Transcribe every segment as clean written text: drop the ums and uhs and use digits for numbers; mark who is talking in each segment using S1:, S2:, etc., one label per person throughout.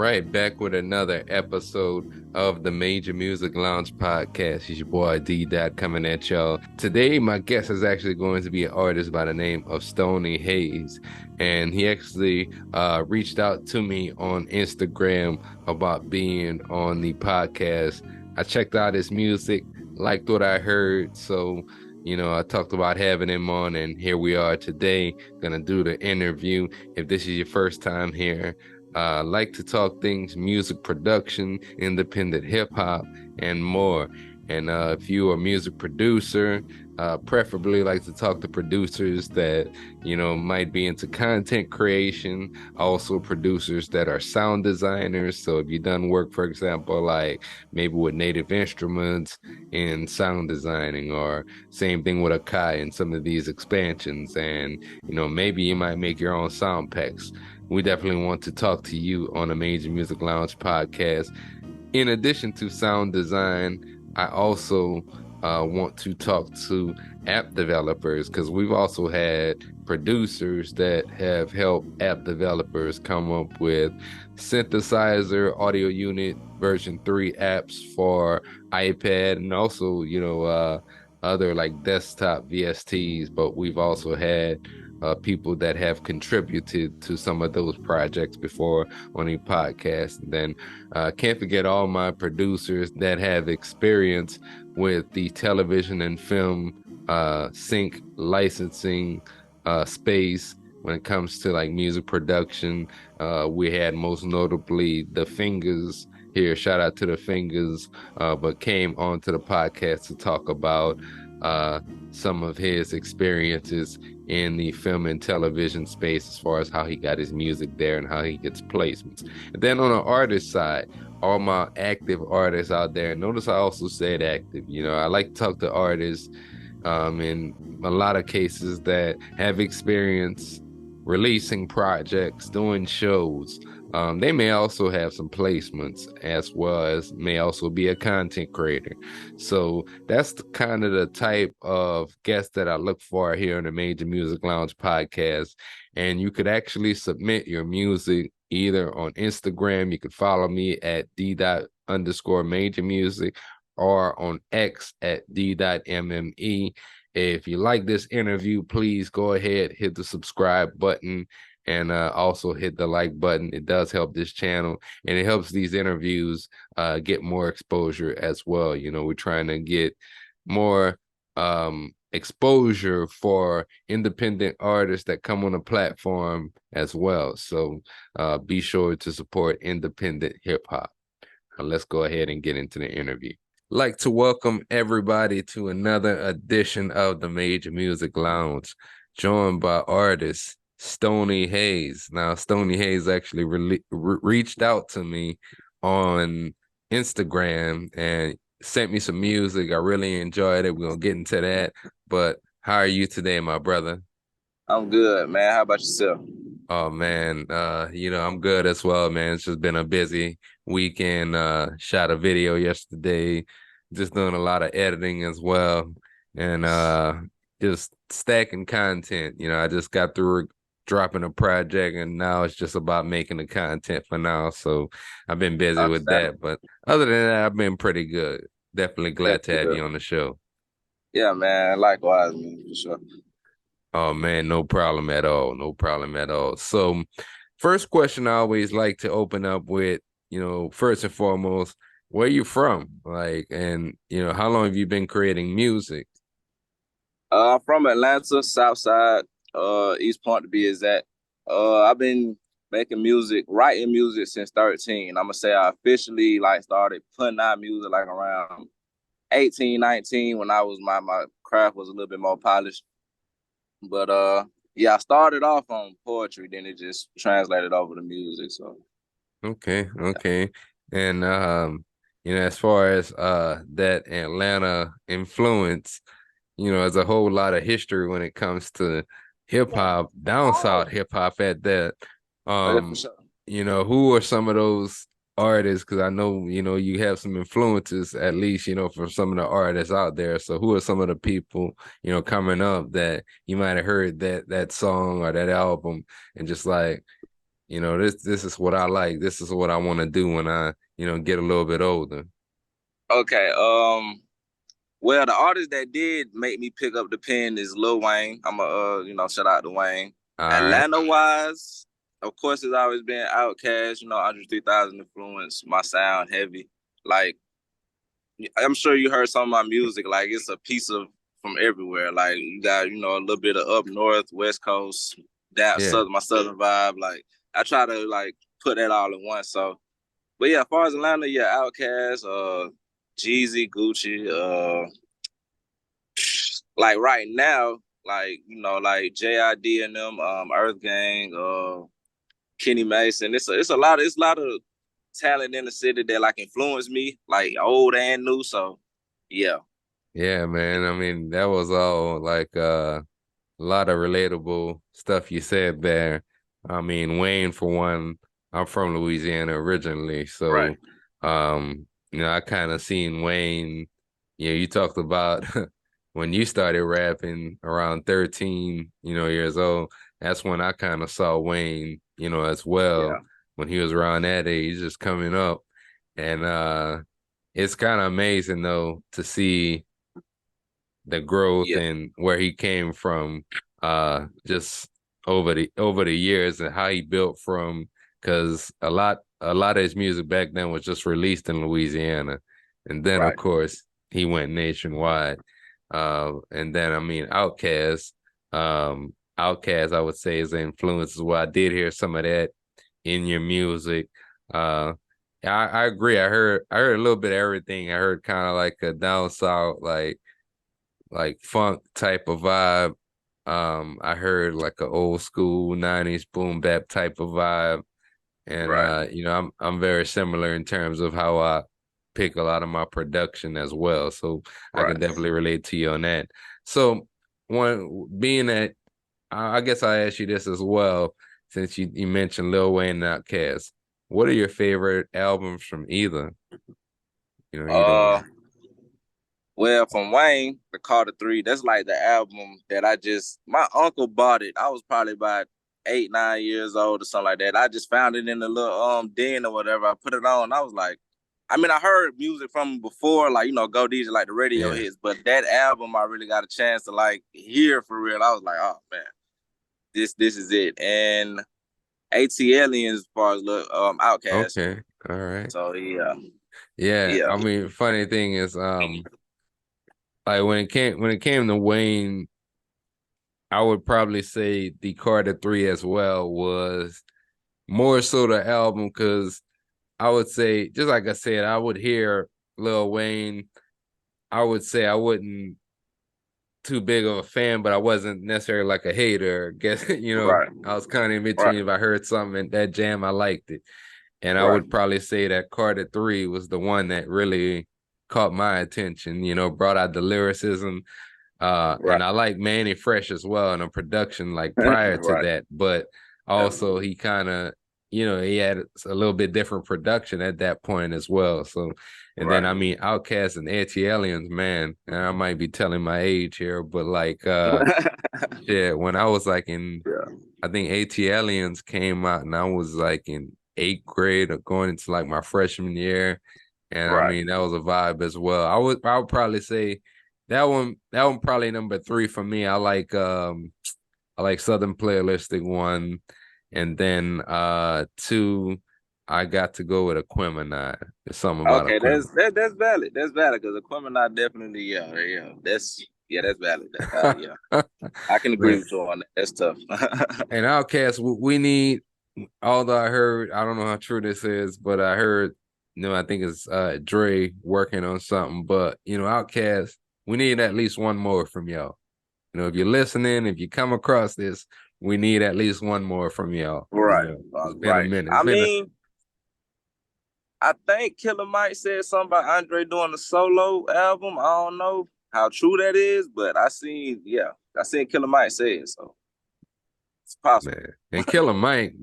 S1: right, back with another episode of the Major Music Lounge podcast. It's your boy Dee Dot coming at y'all. Today, my guest is actually going to be an artist by the name of Stoney Haze, and he actually reached out to me on Instagram about being on the podcast. I checked out his music, liked what I heard, so I talked about having him on, and here we are today, gonna do the interview. If this is your first time here, like to talk things music production, independent hip hop, and more. And if you are a music producer, preferably like to talk to producers that might be into content creation, also producers that are sound designers. So if you've done work, for example, like maybe with Native Instruments in sound designing, or same thing with Akai and some of these expansions, and maybe you might make your own sound packs. We definitely want to talk to you on a Major Music Lounge podcast. In addition to sound design, I also want to talk to app developers, because we've also had producers that have helped app developers come up with synthesizer, audio unit version 3 apps for iPad, and also, other like desktop VSTs. But we've also had people that have contributed to some of those projects before on a podcast. And then can't forget all my producers that have experience with the television and film sync licensing space when it comes to like music production. We had most notably the Fingers here. Shout out to the Fingers, but came onto the podcast to talk about some of his experiences in the film and television space, as far as how he got his music there and how he gets placements. And then on the artist side, all my active artists out there, notice I also said active. I like to talk to artists in a lot of cases that have experience releasing projects, doing shows. They may also have some placements, as well as may also be a content creator. So that's kind of the type of guest that I look for here on the Major Music Lounge podcast. And you could actually submit your music either on Instagram. You could follow me at D._major music, or on X at D.mme. If you like this interview, please go ahead, hit the subscribe button, and also hit the like button. It does help this channel, and it helps these interviews get more exposure as well. We're trying to get more exposure for independent artists that come on the platform as well. So be sure to support independent hip hop. Let's go ahead and get into the interview. Like to welcome everybody to another edition of the Major Music Lounge, joined by artist Stoney Haze. Now, Stoney Haze actually reached out to me on Instagram and sent me some music. I really enjoyed it. We're gonna get into that. But how are you today, my brother?
S2: I'm good, man. How about yourself?
S1: Oh man, I'm good as well, man. It's just been a busy weekend. Shot a video yesterday, just doing a lot of editing as well, and just stacking content. I just got through dropping a project, and now it's just about making the content for now. So I've been busy with that,
S2: Understandable.
S1: but other than that, I've been pretty good. Definitely
S2: That's
S1: glad to have
S2: good.
S1: you on the show.
S2: Yeah, man. Likewise, man, for sure.
S1: Oh man, no problem at all. No problem at all. So, first question I always like to open up with, first and foremost, where you from? Like, and how long have you been creating music?
S2: I'm from Atlanta, South Side, East Point to be exact. I've been making music, writing music since 13. I'm gonna say I officially like started putting out music like around 18, 19, when I was my craft was a little bit more polished. But yeah, I started off on poetry, then it just translated over to music. So
S1: Okay, okay. And as far as that Atlanta influence, there's a whole lot of history when it comes to hip hop, down south hip hop at that.
S2: yeah, for
S1: Um,
S2: sure.
S1: who are some of those artists? Because I know, you have some influences, at least, from some of the artists out there. So who are some of the people, coming up that you might have heard that song or that album and just like, this is what I like. This is what I want to do when I, get a little bit older.
S2: Okay. Well, the artist that did make me pick up the pen is Lil Wayne. I'm a shout out to Wayne.
S1: All right.
S2: Atlanta wise, of course, it's always been Outkast. Andre 3000 influence my sound heavy. Like I'm sure you heard some of my music. Like it's a piece of from everywhere. Like you got a little bit of up north, west coast, down
S1: Yeah.
S2: southern, my southern vibe. Like I try to like put that all in one. So, but yeah, as far as Atlanta, yeah, Outkast, Jeezy, Gucci, like right now, like like JID and them, Earth Gang, Kenny Mason. It's a lot of talent in the city that like influenced me, like old and new. So yeah,
S1: Yeah, man. I mean, that was all like a lot of relatable stuff you said there. I mean, Wayne, for one, I'm from Louisiana originally,
S2: right,
S1: so I kind of seen Wayne. You talked about when you started rapping around 13, years old. That's when I kind of saw Wayne, as well,
S2: yeah,
S1: when he was around that age, just coming up. And it's kind of amazing though to see the growth
S2: yeah,
S1: and where he came from just over the years and how he built from, because a lot of his music back then was just released in Louisiana, and then of
S2: right,
S1: course he went nationwide. And then I mean Outkast I would say is an influence as well. I did hear some of that in your music. uh I agree. I heard a little bit of everything. I heard kind of like a down south, like funk type of vibe. I heard like a old school 90s boom bap type of vibe. And
S2: right,
S1: I'm very similar in terms of how I pick a lot of my production as well. So I can
S2: right.
S1: definitely relate to you on that. So one being that I guess I ask you this as well, since you mentioned Lil Wayne and Outkast. What are your favorite albums from either? Either
S2: Uh,
S1: one.
S2: well, from Wayne, the Carter Three, that's like the album that my uncle bought it. I was probably about 8, 9 years old or something like that. I just found it in the little den or whatever. I put it on. I was like, I mean, I heard music from him before, like Go DJ, like the radio
S1: Yeah.
S2: hits, but that album I really got a chance to like hear for real. I was like, oh man, this is it. And AT Aliens as far as Outkast.
S1: Okay. All right.
S2: So yeah,
S1: Yeah,
S2: yeah,
S1: I mean, funny thing is, like when it came to Wayne, I would probably say the Carter Three as well was more so the album, because I would say, just like I said, I would hear Lil Wayne. I would say I wasn't too big of a fan, but I wasn't necessarily like a hater. Guess
S2: right,
S1: I was kind of in
S2: right,
S1: between. If I heard something in that jam, I liked it. And I
S2: right,
S1: would probably say that Carter 3 was the one that really caught my attention, brought out the lyricism.
S2: right,
S1: And I like Manny Fresh as well in a production like prior to
S2: right.
S1: that, but also he kind of, he had a little bit different production at that point as well. So, and then
S2: Right.
S1: I mean, Outkast and Anti-Aliens, man, and I might be telling my age here, but like, shit, when I was like
S2: Yeah.
S1: I think Anti-Aliens came out and I was like in eighth grade or going into like my freshman year. And I
S2: Right.
S1: mean, that was a vibe as well. I would probably say that one probably number three for me. I like Southern Playalistic one. And then two, I got to go with Aquemini. There's something about
S2: Okay,
S1: Aquemini.
S2: that's valid. That's valid because the Aquemini definitely, yeah. That's valid. That's valid. Yeah, I can agree
S1: Man,
S2: with you on that. That's tough.
S1: and Outkast, we need, although I heard, I don't know how true this is, but I heard, I think it's Dre working on something, but Outkast, we need at least one more from y'all. If you're listening, if you come across this, we need at least one more from y'all.
S2: Right.
S1: It's been a
S2: Right.
S1: minute. It's
S2: I
S1: been a
S2: mean, I think Killer Mike said something about Andre doing a solo album. I don't know how true that is, but I seen Killer Mike say it, so it's possible.
S1: man. And Killer Mike,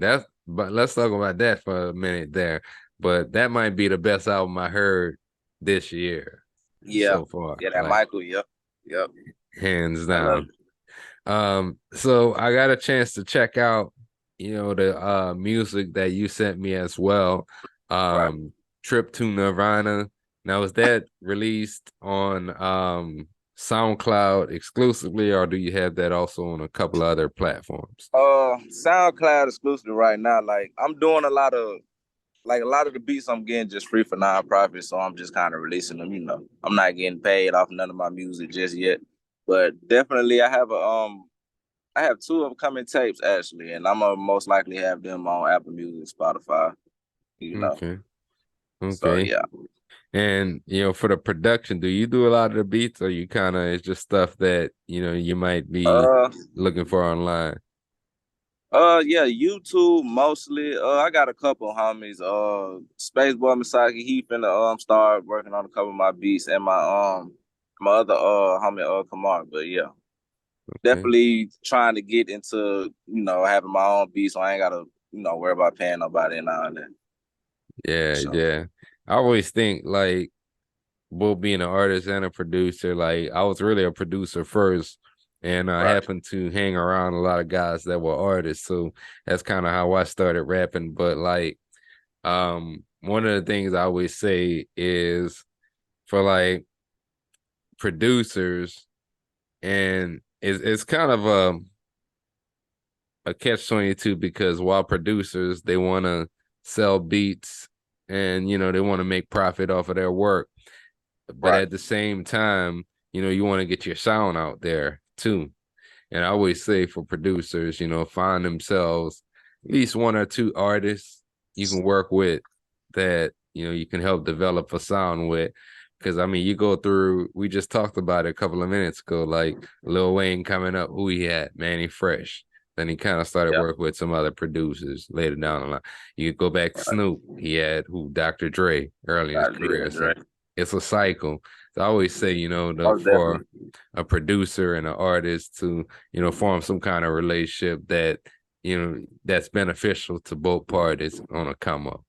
S1: but let's talk about that for a minute there. But that might be the best album I heard this year
S2: Yeah.
S1: so far.
S2: Yeah, that
S1: Like
S2: Michael, yep. Yep.
S1: hands
S2: I love
S1: down. So I got a chance to check out the music that you sent me as well.
S2: Right.
S1: Um Trip to Nirvana. Now is that released on SoundCloud exclusively, or do you have that also on a couple other platforms?
S2: SoundCloud exclusive right now. Like I'm doing a lot of the beats I'm getting just free for nonprofit, so I'm just kind of releasing them. I'm not getting paid off none of my music just yet, but definitely I have two upcoming tapes actually, and I'm gonna most likely have them on Apple Music, Spotify. You know,
S1: Okay.
S2: so
S1: Okay.
S2: yeah.
S1: And for the production, do you do a lot of the beats, or you kind of it's just stuff that you might be
S2: Uh,
S1: looking for online?
S2: yeah, YouTube mostly. I got a couple homies. Spaceboy Masaki, he finna start working on a couple of my beats and my other homie Kamar. But yeah,
S1: Okay.
S2: definitely trying to get into having my own beats, so I ain't gotta worry about paying nobody and all that.
S1: Yeah,
S2: So
S1: yeah. I always think like both being an artist and a producer, like I was really a producer first, and I
S2: right,
S1: happened to hang around a lot of guys that were artists. So that's kind of how I started rapping. But like one of the things I always say is for like producers, and it's kind of a catch 22 because while producers they want to sell beats and they want to make profit off of their work, but
S2: right,
S1: at the same time you want to get your sound out there too. And I always say for producers, find themselves at least one or two artists you can work with that, you can help develop a sound with. Because I mean, you go through, we just talked about it a couple of minutes ago, like Lil Wayne coming up, who he had, Manny Fresh. Then he kind of started
S2: yeah,
S1: working with some other producers later down the line. You could go back to
S2: right.
S1: Snoop, he had who, Dr. Dre, early in his
S2: Yeah,
S1: career. So
S2: right.
S1: it's a cycle. So I always say,
S2: Most
S1: for
S2: definitely.
S1: a producer and an artist to form some kind of relationship that that's beneficial to both parties on a come up.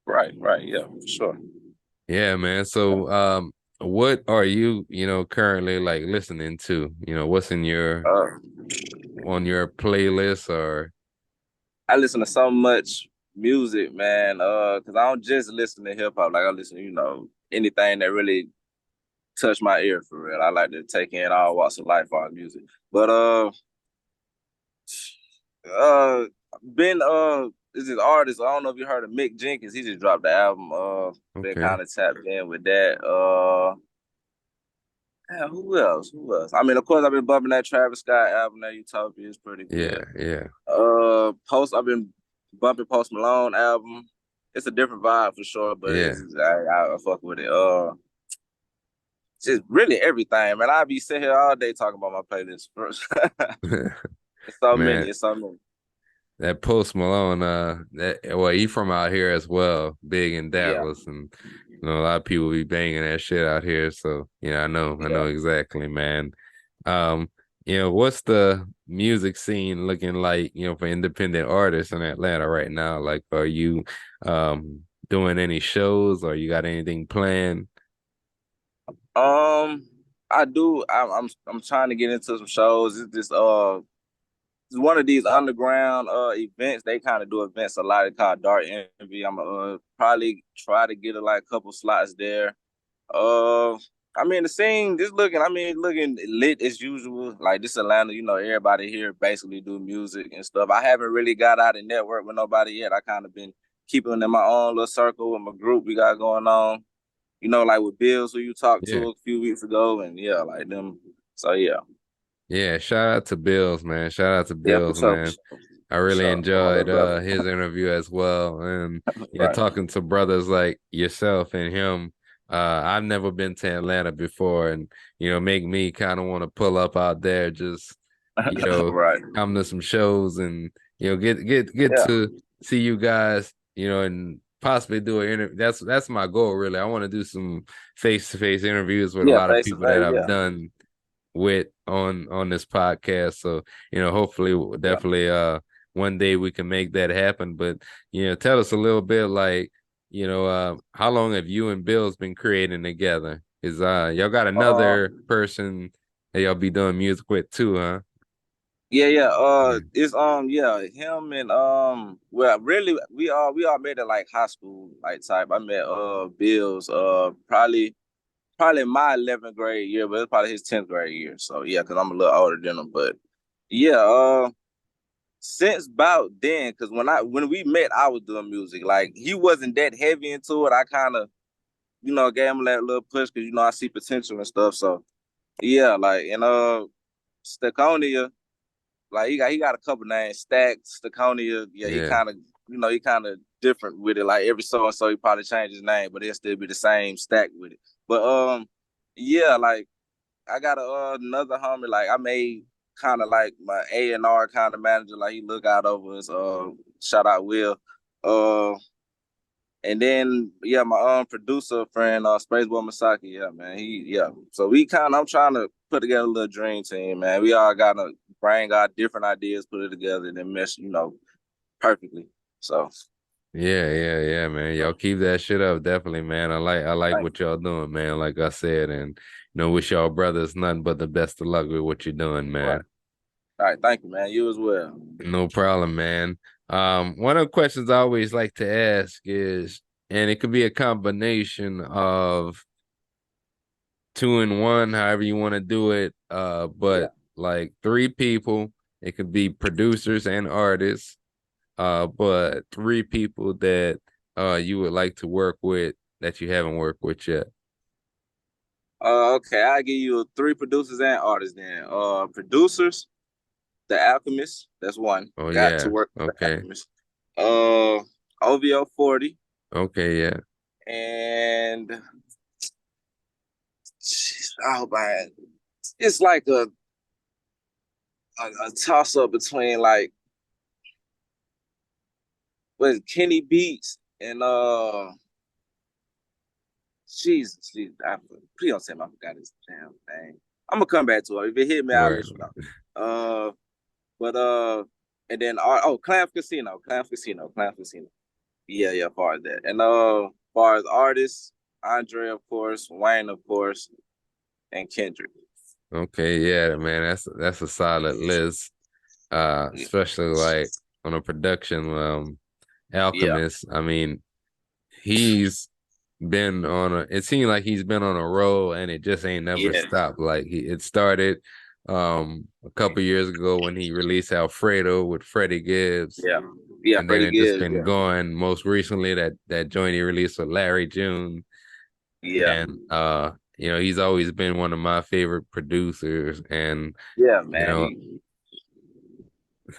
S2: Right, right. Yeah, for sure.
S1: Yeah, man. So what are you currently like listening to? What's in your
S2: Uh,
S1: on your playlist or
S2: I listen to so much music, man. Cause I don't just listen to hip hop. Like I listen, anything that really touch my ear for real. I like to take in all walks of life, all music. But uh, been is this artist? I don't know if you heard of Mick Jenkins. He just dropped the album. Been
S1: okay.
S2: kind of tapped in with that. Yeah, who else? Who else? I mean, of course, I've been bumping that Travis Scott album. That Utopia is pretty
S1: Yeah,
S2: good.
S1: yeah.
S2: I've been bumping Post Malone album. It's a different vibe for sure, but
S1: Yeah.
S2: I fuck with it. Just really everything, man. I'll be sitting here all day talking about my playlist first. It's so many.
S1: Man,
S2: It's so many.
S1: that Post Malone, he from out here as well, big in
S2: Yeah,
S1: Dallas, and a lot of people be banging that shit out here. So I
S2: yeah.
S1: know exactly, man. Um, what's the music scene looking like, for independent artists in Atlanta right now? Like, are you doing any shows, or you got anything planned?
S2: Um, I do. I'm trying to get into some shows. It's one of these underground events. They kind of do events a lot. It's called Dark Envy. I'm probably try to get a couple slots there. Uh, I mean the scene just looking. I mean looking lit as usual. Like this Atlanta, everybody here basically do music and stuff. I haven't really got out and network with nobody yet. I kind of been keeping in my own little circle with my group we got going on. Like with Bills who you talked
S1: Yeah.
S2: to a few weeks ago, and yeah, like them. So yeah,
S1: Yeah, shout out to Bills, man. Shout out to
S2: yeah, for
S1: Bills,
S2: sure, for
S1: man.
S2: sure,
S1: I
S2: for
S1: really
S2: sure. My little
S1: enjoyed
S2: brother,
S1: his interview as well. And
S2: right?
S1: talking to brothers like yourself and him. I've never been to Atlanta before, and make me kind of want to pull up out there, just
S2: Right.
S1: come to some shows and get
S2: Yeah.
S1: to see you guys, and possibly do an interview. That's my goal, really. I want to do some face-to-face interviews with a
S2: Yeah.
S1: lot of
S2: Face to
S1: people that
S2: face.
S1: I've
S2: Yeah.
S1: done with on this podcast. So, hopefully
S2: Yeah.
S1: definitely one day we can make that happen. But tell us a little bit like, how long have you and Bill's been creating together? Is y'all got
S2: Uh,
S1: another person that y'all be doing music with too, huh?
S2: Yeah, yeah.
S1: Yeah.
S2: It's yeah, him and well, really, we all met at like high school like type. I met Bills probably my 11th grade year, but it's probably his 10th grade year. So yeah, because I'm a little older than him. But yeah, since about then, because when we met, I was doing music. Like he wasn't that heavy into it. I kind of gave him that little push because I see potential and stuff. So yeah, like and Staconia, like he got a couple names, Stack, Staconia. Yeah, he
S1: Yeah.
S2: kind of he kind of different with it. Like every so and so, he probably changed his name, but he'll still be the same Stack with it. But yeah, like I got another homie. Like I made kind of like my A&R kind of manager. Like he look out over us. Shout out Will. Uh, and then yeah, my producer friend, Spaceboy Masaki. Yeah, man. So I'm trying to put together a little dream team, man. We all gotta bring our different ideas, put it together, and then mesh, perfectly. So
S1: Yeah, man. Y'all keep that shit up, definitely, man. I like
S2: thank
S1: what y'all doing, man. Like I said, and wish y'all brothers nothing but the best of luck with what you're doing,
S2: you. Right.
S1: man.
S2: All right, thank you, man. You as well.
S1: No problem, man. One of the questions I always like to ask is, and it could be a combination of two and one, however you want to do it.
S2: Yeah.
S1: But like three people, it could be producers and artists. But three people that you would like to work with that you haven't worked with yet.
S2: Okay, I'll give you three producers and artists then. Producers, The Alchemist, that's one.
S1: Oh
S2: Got to
S1: yeah.
S2: work with The
S1: Okay.
S2: Alchemist. OVO 40
S1: Okay, yeah.
S2: and oh man, it's like a toss up between like what is Kenny Beats and Jesus, please don't tell me I forgot his damn name. I'm gonna come back to it. If it hit me, I'll let
S1: Word.
S2: you know. Uh, but and then Clam Casino. Yeah, yeah, far as that. And far as artists, Andre, of course, Wayne, of course, and Kendrick.
S1: Okay, yeah, man. That's a solid list.
S2: Yeah,
S1: Especially like on a production
S2: yeah,
S1: Alchemist. I mean, he's been on a it seemed like he's been on a roll and it just ain't never
S2: yeah,
S1: stopped. Like it started a couple years ago when he released Alfredo with Freddie Gibbs,
S2: yeah, yeah.
S1: and then
S2: Freddie
S1: it just
S2: Gibbs,
S1: been
S2: yeah,
S1: going. Most recently that joint he released with Larry June.
S2: yeah,
S1: And he's always been one of my favorite producers. And
S2: yeah,
S1: you
S2: man.
S1: know,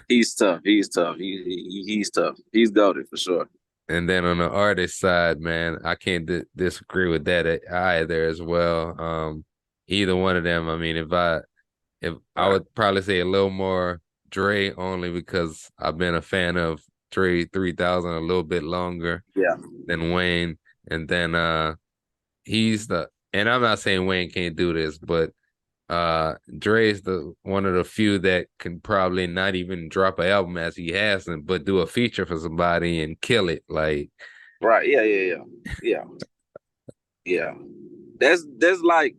S2: He's tough. He's tough. He's tough. He's goated for sure.
S1: and then on the artist side, man, I can't disagree with that either as well. Either one of them. I mean, if I
S2: Right.
S1: would probably say a little more Dre only because I've been a fan of Dre 3000 a little bit longer
S2: Yeah.
S1: than Wayne. And then he's the and I'm not saying Wayne can't do this, but Dre's the one of the few that can probably not even drop an album as he hasn't, but do a feature for somebody and kill it. Like,
S2: Right. Yeah. Yeah. Yeah. Yeah. Yeah. That's like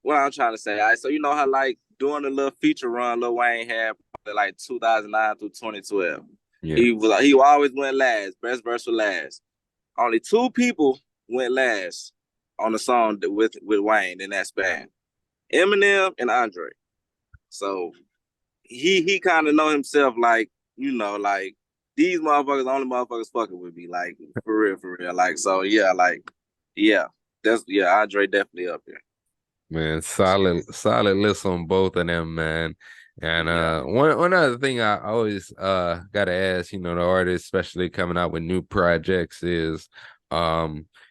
S2: what I'm trying to say. All right, so you know how like doing a little feature run Lil Wayne had probably like 2009 through 2012.
S1: yeah,
S2: He always went last, best verse for last. Only two people went last on the song with Wayne in that span. Eminem and Andre. So he kind of know himself like, like these motherfuckers only motherfuckers fucking with me. Like for real. Like so yeah, like yeah. Andre definitely up there.
S1: man, solid list on both of them, man. And
S2: Yeah.
S1: one other thing I always gotta ask, the artists, especially coming out with new projects, is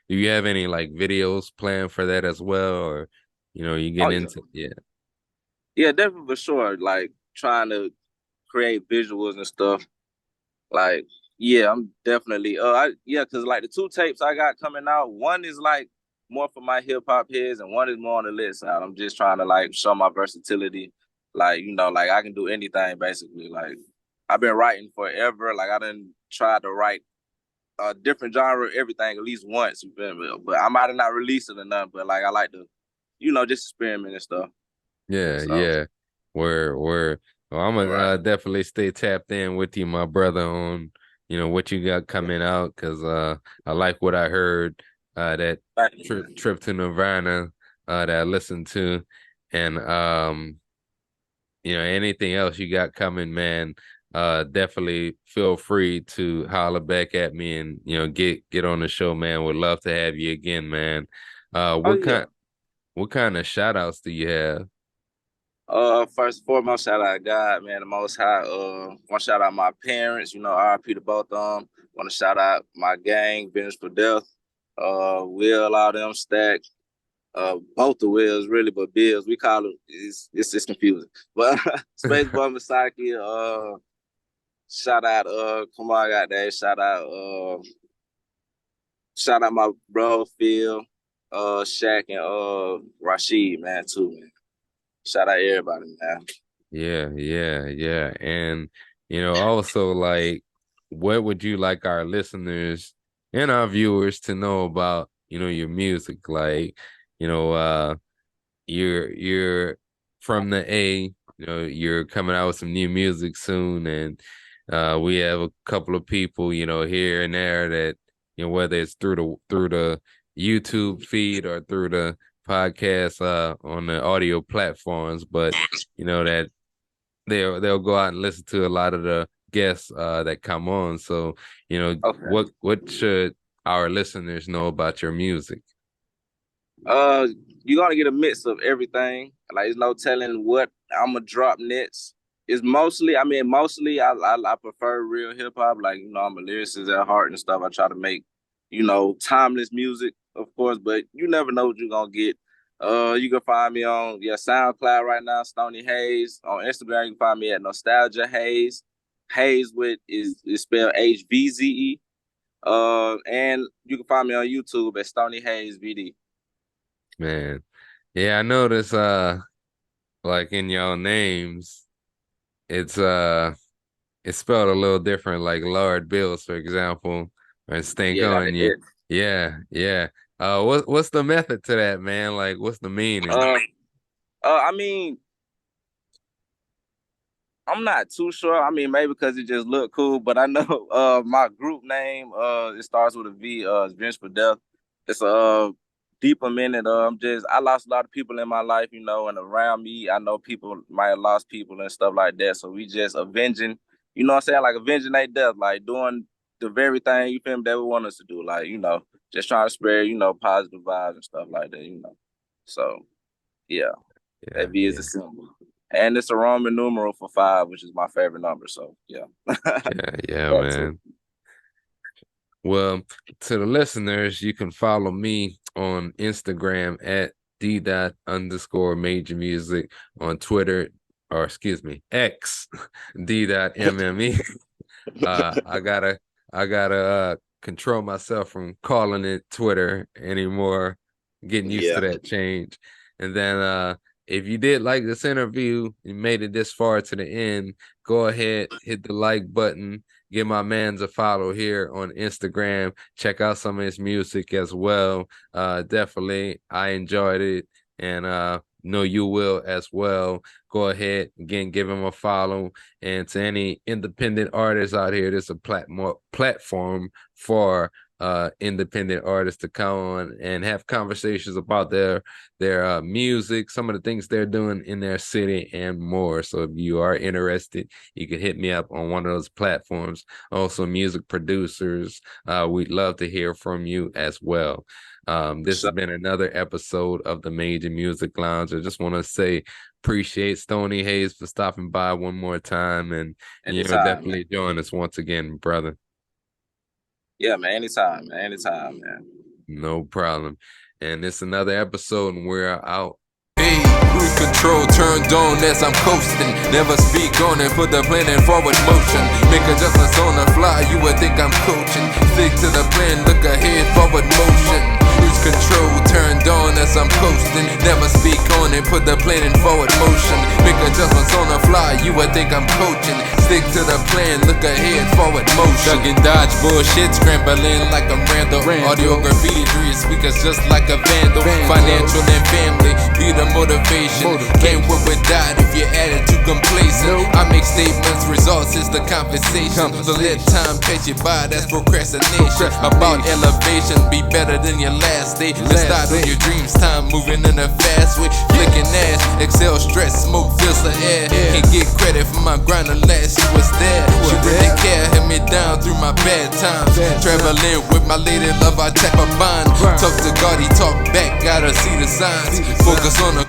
S1: do you have any like videos planned for that as well, or you
S2: Oh
S1: getting
S2: yeah.
S1: into yeah.
S2: Yeah, definitely for sure. Like trying to create visuals and stuff. Like, yeah, I'm definitely because like the two tapes I got coming out, one is like more for my hip hop heads and one is more on the lit side. I'm just trying to like show my versatility. Like, like I can do anything basically. Like I've been writing forever. Like I done tried to write a different genre, everything at least once, you feel me? But I might have not released it or nothing, but like I like to, just experiment and stuff.
S1: Yeah,
S2: So
S1: yeah. Where well, I'm gonna
S2: Right.
S1: definitely stay tapped in with you, my brother, on what you got coming out, because I like what I heard, that
S2: Thank you, man.
S1: trip to Nirvana that I listened to, and anything else you got coming, man. Definitely feel free to holler back at me, and get on the show, man. Would love to have you again, man. Uh,
S2: Oh
S1: what
S2: yeah.
S1: kind what kind of shout outs do you have?
S2: First and foremost, shout out God, man, the Most High. Want to shout out my parents, RIP to both of them. Want to shout out my gang, Vengeance for Death. Will, all them Stack. Both the Wills really, but Bills, we call them. It's confusing. But Space Boy Masaki. Shout out. Come on, got that. Shout out my bro Phil, Shaq, and Rashid, man, too, man. Shout out everybody, man.
S1: Yeah, yeah, yeah. And also, like, what would you like our listeners and our viewers to know about, your music? Like, you know, uh you're from the A, you're coming out with some new music soon, and we have a couple of people, here and there that, whether it's through the YouTube feed or through the podcast on the audio platforms, but that they'll go out and listen to a lot of the guests that come on. So,
S2: Okay.
S1: what should our listeners know about your music?
S2: Uh, you're gonna get a mix of everything. Like, there's no telling what I'm gonna drop next. It's mostly I prefer real hip hop. Like, I'm a lyricist at heart and stuff. I try to make, timeless music, of course, but you never know what you're gonna get. You can find me on SoundCloud right now, Stoney Haze. On Instagram, you can find me at Nostalgia Haze. Haze is spelled HVZE. And you can find me on YouTube at Stoney Haze VD.
S1: Man, yeah, I notice like in your names, it's it's spelled a little different, like Lord Bills, for example, and Stink
S2: Yeah,
S1: on you. Yeah, yeah. What's the method to that, man? Like, what's the meaning?
S2: I mean, I'm not too sure. I mean, maybe because it just looked cool, but I know my group name it starts with a V. It's Vince for Death. It's a deeper meaning. I lost a lot of people in my life, and around me, I know people might have lost people and stuff like that. So we just avenging, what I'm saying, like avenging their death, like doing the very thing you feel me that we want us to do, like just trying to spread positive vibes and stuff like that. So yeah,
S1: Yeah,
S2: that V is
S1: yeah,
S2: a symbol. And it's a Roman numeral for 5, which is my favorite number. So yeah.
S1: yeah, yeah,
S2: That too.
S1: man. Well, to the listeners, you can follow me on Instagram at Dee Dot _ major music, on Twitter, or excuse me, X D dot MME. I gotta control myself from calling it Twitter anymore, getting used to
S2: Yeah.
S1: that change. And then if you did like this interview and made it this far to the end, go ahead, hit the like button, give my man's a follow here on Instagram. Check out some of his music as well. Definitely, I enjoyed it, and know you will as well. Go ahead, again, give him a follow. And to any independent artists out here, there's a platform for independent artists to come on and have conversations about their music, some of the things they're doing in their city, and more. So if you are interested, you can hit me up on one of those platforms. Also, music producers, we'd love to hear from you as well. This has been another episode of the Major Music Lounge. I just want to say appreciate Stoney Haze for stopping by one more time, and definitely join us once again, brother.
S2: Yeah, man. Anytime, man. Anytime, man.
S1: No problem. And it's another episode, and we're out.
S3: Hey, cruise control turned on as I'm coasting. Never speak on it, put the plan in forward motion. Make adjustments on the fly, you would think I'm coaching. Stick to the plan, look ahead, forward motion. Cruise control turned on as I'm coasting. Never speak on it, put the plan in forward motion. Make adjustments on the fly, you would think I'm coaching. Stick to the plan, look ahead, forward motion. Duck and dodge bullshit, scrambling like a Randall. Audio graffiti, 3 speakers just like a vandal. Financial and family, be the motivation. Can't work without if you're added too complacent. I make statements, results is the conversation. So let time pass you by, that's procrastination. About elevation, be better than your last day. Let's start on your dreams, time moving in a fast way. Flicking ass, exhale stress, smoke fills the air. Can't get credit for my grind unless she was there. She really care, held me down through my bad times. Traveling with my lady love, I tap a bond. Talk to God, he talk back, gotta see the signs. Focus on the